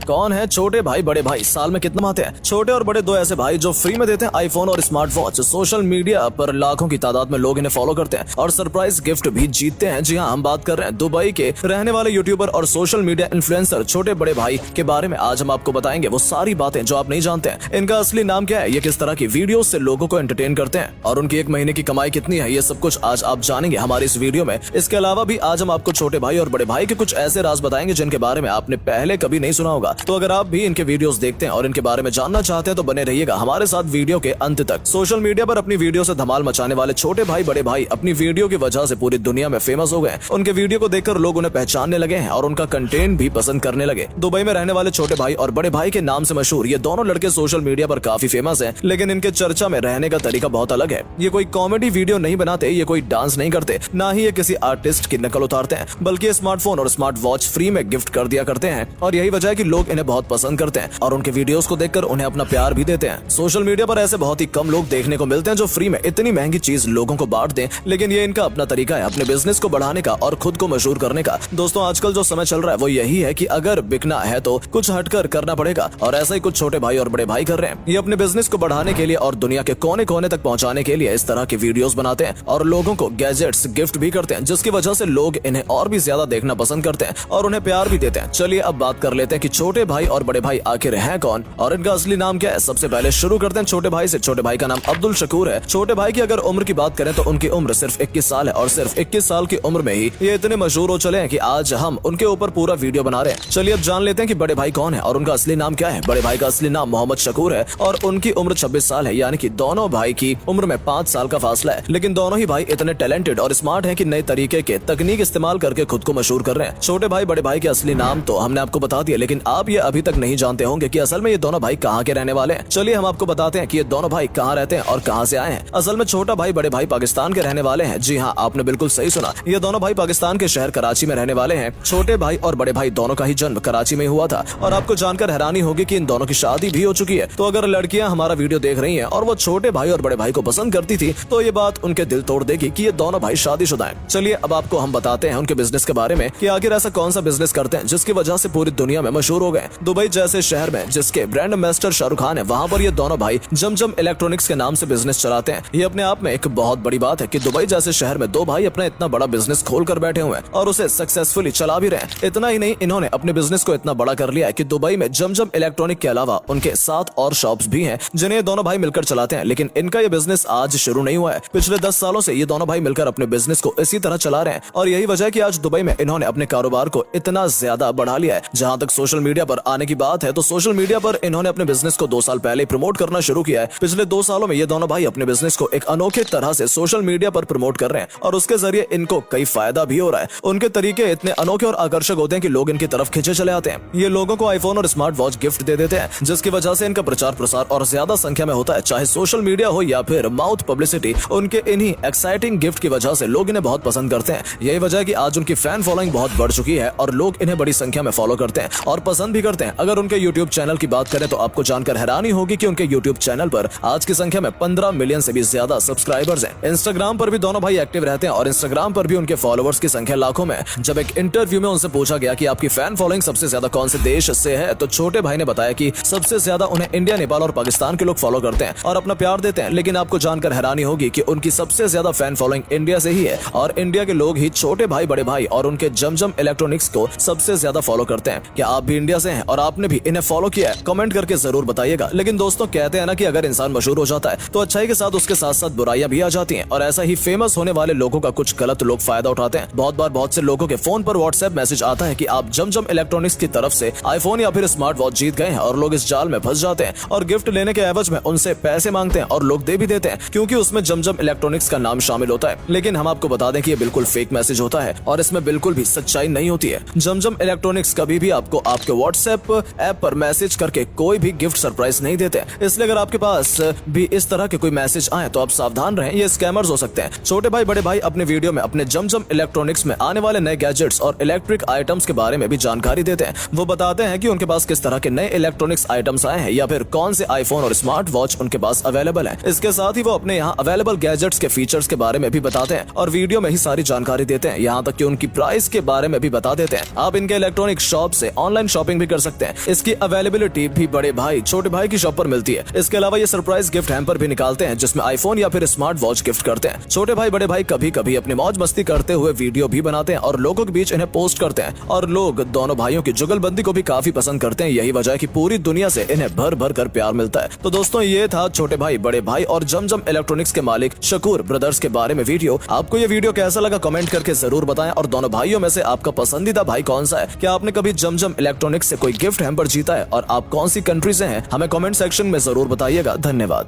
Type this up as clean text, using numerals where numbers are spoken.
कौन है छोटे भाई बड़े भाई, साल में कितना आते हैं? छोटे और बड़े दो ऐसे भाई जो फ्री में देते हैं आईफोन और स्मार्ट वॉच। सोशल मीडिया पर लाखों की तादाद में लोग इन्हें फॉलो करते हैं और सरप्राइज गिफ्ट भी जीतते हैं। जी हाँ, हम बात कर रहे हैं दुबई के रहने वाले यूट्यूबर और सोशल मीडिया इन्फ्लुएंसर छोटे बड़े भाई के बारे में। आज हम आपको बताएंगे वो सारी बातें जो आप नहीं जानते हैं। इनका असली नाम क्या है, ये किस तरह की वीडियो से लोगों को एंटरटेन करते हैं और उनकी एक महीने की कमाई कितनी है, ये सब कुछ आज आप जानेंगे हमारी इस वीडियो में। इसके अलावा भी आज हम आपको छोटे भाई और बड़े भाई के कुछ ऐसे राज बताएंगे जिनके बारे में आपने पहले कभी नहीं सुना होगा। तो अगर आप भी इनके वीडियोस देखते हैं और इनके बारे में जानना चाहते हैं तो बने रहिएगा हमारे साथ वीडियो के अंत तक। सोशल मीडिया पर अपनी वीडियो से धमाल मचाने वाले छोटे भाई बड़े भाई अपनी वीडियो की वजह से पूरी दुनिया में फेमस हो गए। उनके वीडियो को देखकर लोग उन्हें पहचानने लगे हैं और उनका कंटेंट भी पसंद करने लगे। दुबई में रहने वाले छोटे भाई और बड़े भाई के नाम से मशहूर ये दोनों लड़के सोशल मीडिया पर काफी फेमस हैं, लेकिन इनके चर्चा में रहने का तरीका बहुत अलग है। ये कोई कॉमेडी वीडियो नहीं बनाते, ये कोई डांस नहीं करते, ना ही ये किसी आर्टिस्ट की नकल उतारते हैं, बल्कि स्मार्टफोन और स्मार्ट वॉच फ्री में गिफ्ट कर दिया करते हैं। और यही वजह है कि लोग इन्हें बहुत पसंद करते हैं और उनके वीडियोस को देखकर उन्हें अपना प्यार भी देते हैं। सोशल मीडिया पर ऐसे बहुत ही कम लोग देखने को मिलते हैं जो फ्री में इतनी महंगी चीज लोगों को बांट दें, लेकिन ये इनका अपना तरीका है अपने बिजनेस को बढ़ाने का और खुद को मशहूर करने का। दोस्तों, आजकल जो समय चल रहा है वो यही है कि अगर बिकना है तो कुछ हटकर करना पड़ेगा, और ऐसा ही कुछ छोटे भाई और बड़े भाई कर रहे हैं। ये अपने बिजनेस को बढ़ाने के लिए और दुनिया के कोने कोने तक पहुंचाने के लिए इस तरह के वीडियोस बनाते हैं और लोगों को गैजेट्स गिफ्ट भी करते हैं, जिसकी वजह से लोग इन्हें और भी ज्यादा देखना पसंद करते हैं और उन्हें प्यार भी देते हैं। चलिए अब बात कर लेते हैं कि छोटे भाई और बड़े भाई आखिर हैं कौन और इनका असली नाम क्या है। सबसे पहले शुरू करते हैं छोटे भाई से। छोटे भाई का नाम अब्दुल शकूर है। छोटे भाई की अगर उम्र की बात करें तो उनकी उम्र सिर्फ 21 साल है और सिर्फ 21 साल की उम्र में ही ये इतने मशहूर हो चले हैं कि आज हम उनके ऊपर पूरा वीडियो बना रहे हैं। चलिए अब जान लेते हैं कि बड़े भाई कौन है और उनका असली नाम क्या है। बड़े भाई का असली नाम मोहम्मद शकूर है और उनकी उम्र 26 साल है, यानी कि दोनों भाई की उम्र में 5 साल का फासला है। लेकिन दोनों ही भाई इतने टैलेंटेड और स्मार्ट हैं कि नए तरीके के तकनीक इस्तेमाल करके खुद को मशहूर कर रहे हैं। छोटे भाई बड़े भाई के असली नाम तो हमने आपको बता दिया, लेकिन आप ये अभी तक नहीं जानते होंगे कि असल में ये दोनों भाई कहाँ के रहने वाले हैं। चलिए हम आपको बताते हैं कि ये दोनों भाई कहाँ रहते हैं और कहाँ से आए हैं। असल में छोटा भाई बड़े भाई पाकिस्तान के रहने वाले हैं। जी हाँ, आपने बिल्कुल सही सुना, ये दोनों भाई पाकिस्तान के शहर कराची में रहने वाले हैं। छोटे भाई और बड़े भाई दोनों का ही जन्म कराची में हुआ था और आपको जानकर हैरानी होगी कि इन दोनों की शादी भी हो चुकी है। तो अगर लड़कियां हमारा वीडियो देख रही हैं और वो छोटे भाई और बड़े भाई को पसंद करती थी तो ये बात उनके दिल तोड़ देगी कि ये दोनों भाई शादीशुदा हैं। चलिए अब आपको हम बताते हैं उनके बिजनेस के बारे में कि आखिर ऐसा कौन सा बिजनेस करते हैं जिसकी वजह से पूरी दुनिया में मशहूर हो गए। दुबई जैसे शहर में जिसके ब्रांड एम्बेसडर शाहरुख खान है, वहाँ पर ये दोनों भाई जमजम इलेक्ट्रॉनिक्स के नाम से बिजनेस चलाते हैं। ये अपने आप में एक बहुत बड़ी बात है कि दुबई जैसे शहर में दो भाई अपना इतना बड़ा बिजनेस खोल कर बैठे हुए हैं और उसे सक्सेसफुली चला भी रहे हैं। इतना ही नहीं, इन्होंने अपने बिजनेस को इतना बड़ा कर लिया है कि दुबई में जमजम इलेक्ट्रॉनिक के अलावा उनके 7 और शॉप्स भी हैं जिन्हें दोनों भाई मिलकर चलाते हैं। लेकिन इनका ये बिजनेस आज शुरू नहीं हुआ है, पिछले 10 सालों से ये दोनों भाई मिलकर अपने बिजनेस को इसी तरह चला रहे हैं और यही वजह है कि आज दुबई में इन्होंने अपने कारोबार को इतना ज्यादा बढ़ा लिया है। जहां तक सोशल मीडिया पर आने की बात है तो सोशल मीडिया पर इन्होंने अपने बिजनेस को 2 साल पहले प्रमोट करना शुरू किया है। पिछले 2 सालों में ये दोनों भाई अपने बिजनेस को एक अनोखे तरह से सोशल मीडिया पर प्रमोट कर रहे हैं और उसके जरिए इनको कई फायदा भी हो रहा है। उनके तरीके इतने अनोखे और आकर्षक होते हैं कि लोग इनकी तरफ खींचे चले आते हैं। ये लोगों को आईफोन और स्मार्ट वॉच गिफ्ट दे देते हैं, जिसकी वजह से इनका प्रचार प्रसार और ज्यादा संख्या में होता है, चाहे सोशल मीडिया हो या फिर माउथ पब्लिसिटी। उनके इन्हीं एक्साइटिंग गिफ्ट की वजह से लोग इन्हें बहुत पसंद करते हैं। यही वजह है कि आज उनकी फैन फॉलोइंग बहुत बढ़ चुकी है और लोग इन्हें बड़ी संख्या में फॉलो करते हैं और पसंद भी करते हैं। अगर उनके यूट्यूब चैनल की बात करें तो आपको जानकर हैरानी होगी कि उनके यूट्यूब चैनल पर आज की संख्या में 15 मिलियन से भी ज्यादा सब्सक्राइबर्स हैं। इंस्टाग्राम पर भी दोनों भाई एक्टिव रहते हैं और इंस्टाग्राम पर भी उनके फॉलोअर्स की संख्या लाखों में। जब एक इंटरव्यू में उनसे पूछा गया कि आपकी फैन फॉलोइंग सबसे ज्यादा कौन से देश से है तो छोटे भाई ने बताया कि सबसे ज्यादा उन्हें इंडिया, नेपाल और पाकिस्तान के लोग फॉलो करते हैं और अपना प्यार देते हैं। लेकिन आपको जानकर हैरानी होगी कि उनकी सबसे ज्यादा फैन फॉलोइंग इंडिया से ही है और इंडिया के लोग ही छोटे भाई बड़े भाई और उनके जमजम इलेक्ट्रॉनिक्स को सबसे ज्यादा फॉलो करते हैं। क्या आप भी इंडिया से हैं और आपने भी इन्हें फॉलो किया है? कमेंट करके जरूर बताइएगा। लेकिन दोस्तों, कहते हैं ना कि अगर इंसान मशहूर हो जाता है तो अच्छाई के साथ उसके साथ साथ बुराइयां भी आ जाती हैं और ऐसा ही फेमस होने वाले लोगों का कुछ गलत लोग फायदा उठाते हैं। बहुत बार बहुत से लोगों के फोन पर व्हाट्सएप मैसेज आता है कि आप जमजम इलेक्ट्रॉनिक्स की तरफ से आईफोन या फिर स्मार्ट वॉच जीत गए हैं और लोग इस जाल में फंस जाते हैं और गिफ्ट लेने के एवज में उनसे पैसे मांगते हैं और लोग दे भी देते हैं क्योंकि उसमें जमजम इलेक्ट्रॉनिक्स का नाम शामिल होता है। लेकिन हम आपको बता दें कि ये बिल्कुल फेक मैसेज होता है और इसमें बिल्कुल भी सच्चाई नहीं होती है। जमजम इलेक्ट्रॉनिक्स कभी भी आपको आपके व्हाट्सएप ऐप पर मैसेज करके कोई भी गिफ्ट सरप्राइज नहीं देते, इसलिए अगर आपके पास भी इस तरह के कोई मैसेज आए तो आप सावधान रहें, ये स्कैमर्स हो सकते हैं। छोटे भाई बड़े भाई अपने वीडियो में अपने जमजम इलेक्ट्रॉनिक्स में आने वाले नए गैजेट्स और इलेक्ट्रिक आइटम्स के बारे में भी जानकारी देते हैं। वो बताते हैं कि उनके पास किस तरह के नए इलेक्ट्रॉनिक्स आइटम्स आए हैं या फिर कौन से आईफोन और स्मार्ट वॉच उनके पास अवेलेबल है। इसके साथ ही वो अपने यहाँ अवेलेबल गैजेट्स के फीचर्स के बारे में भी बताते हैं और वीडियो में ही सारी जानकारी देते हैं, यहाँ तक कि उनकी प्राइस के बारे में भी बता देते हैं। आप इनके इलेक्ट्रॉनिक शॉप से ऑनलाइन शॉपिंग शॉपिंग भी कर सकते हैं। इसकी अवेलेबिलिटी भी बड़े भाई छोटे भाई की शॉप पर मिलती है। इसके अलावा ये सरप्राइज गिफ्ट हैम्पर भी निकालते हैं जिसमें आईफोन या फिर स्मार्ट वॉच गिफ्ट करते हैं। छोटे भाई बड़े भाई कभी कभी अपनी मौज मस्ती करते हुए वीडियो भी बनाते हैं और लोगों के बीच इन्हें पोस्ट करते हैं और लोग दोनों भाइयों की जुगलबंदी को भी काफी पसंद करते हैं। यही वजह है कि पूरी दुनिया से इन्हें भर भर कर प्यार मिलता है। तो दोस्तों ये था छोटे भाई बड़े भाई और जमजम इलेक्ट्रॉनिक्स के मालिक शकूर ब्रदर्स के बारे में वीडियो। आपको ये वीडियो कैसा लगा कमेंट करके जरूर बताएं और दोनों भाइयों में से आपका पसंदीदा भाई कौन सा है? क्या आपने कभी जमजम इलेक्ट्रॉनिक्स से कोई गिफ्ट हैम्पर जीता है और आप कौन सी कंट्री से हैं? हमें कमेंट सेक्शन में जरूर बताइएगा। धन्यवाद।